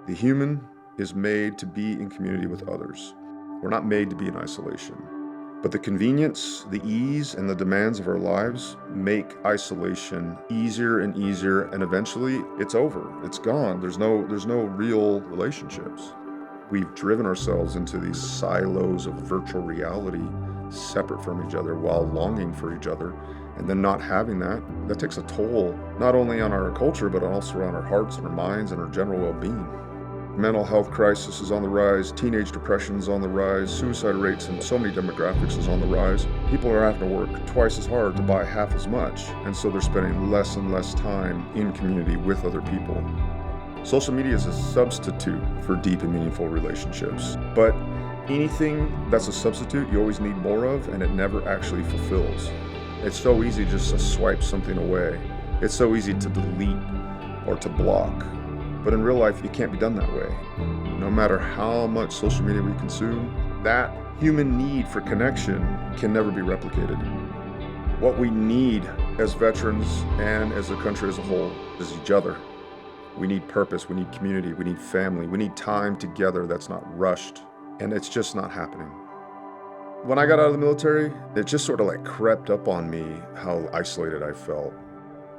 The human is made to be in community with others. We're not made to be in isolation. But the convenience, the ease, and the demands of our lives make isolation easier and easier, and eventually it's over. It's gone. There's no real relationships. We've driven ourselves into these silos of virtual reality, separate from each other while longing for each other. And then not having that takes a toll, not only on our culture, but also on our hearts and our minds and our general well-being. Mental health crisis is on the rise, teenage depression is on the rise, suicide rates in so many demographics is on the rise. People are having to work twice as hard to buy half as much, and so they're spending less and less time in community with other people. Social media is a substitute for deep and meaningful relationships, but anything that's a substitute you always need more of, and it never actually fulfills. It's so easy just to swipe something away. It's so easy to delete or to block. But in real life, it can't be done that way. No matter how much social media we consume, that human need for connection can never be replicated. What we need as veterans and as a country as a whole is each other. We need purpose, we need community, we need family, we need time together that's not rushed, and it's just not happening. When I got out of the military, it just sort of like crept up on me how isolated I felt.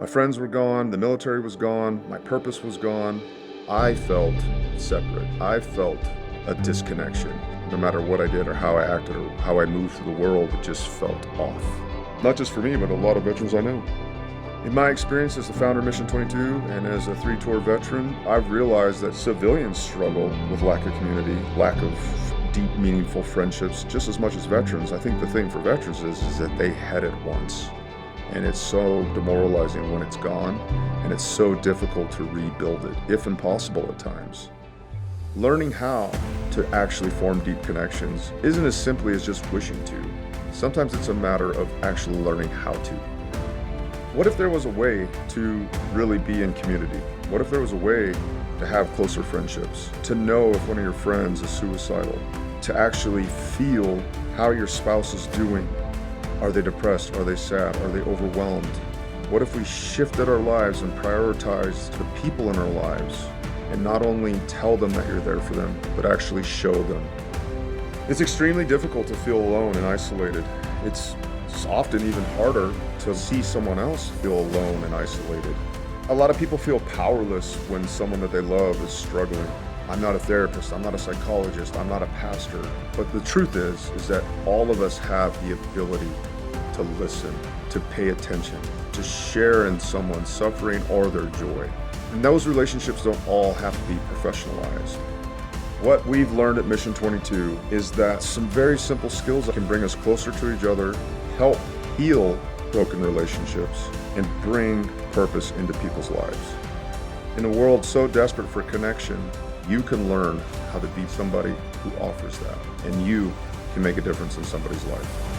My friends were gone, the military was gone, my purpose was gone. I felt separate. I felt a disconnection. No matter what I did or how I acted or how I moved through the world, it just felt off. Not just for me, but a lot of veterans I know. In my experience as the founder of Mission 22 and as a 3-tour veteran, I've realized that civilians struggle with lack of community, lack of deep, meaningful friendships, just as much as veterans. I think the thing for veterans is that they had it once. And it's so demoralizing when it's gone, and it's so difficult to rebuild it, if impossible at times. Learning how to actually form deep connections isn't as simply as just wishing to. Sometimes it's a matter of actually learning how to. What if there was a way to really be in community? What if there was a way to have closer friendships, to know if one of your friends is suicidal, to actually feel how your spouse is doing? Are they depressed? Are they sad? Are they overwhelmed? What if we shifted our lives and prioritized the people in our lives and not only tell them that you're there for them, but actually show them? It's extremely difficult to feel alone and isolated. It's often even harder to see someone else feel alone and isolated. A lot of people feel powerless when someone that they love is struggling. I'm not a therapist, I'm not a psychologist, I'm not a pastor. But the truth is that all of us have the ability to listen, to pay attention, to share in someone's suffering or their joy. And those relationships don't all have to be professionalized. What we've learned at Mission 22 is that some very simple skills that can bring us closer to each other, help heal broken relationships, and bring purpose into people's lives. In a world so desperate for connection, you can learn how to be somebody who offers that, and you can make a difference in somebody's life.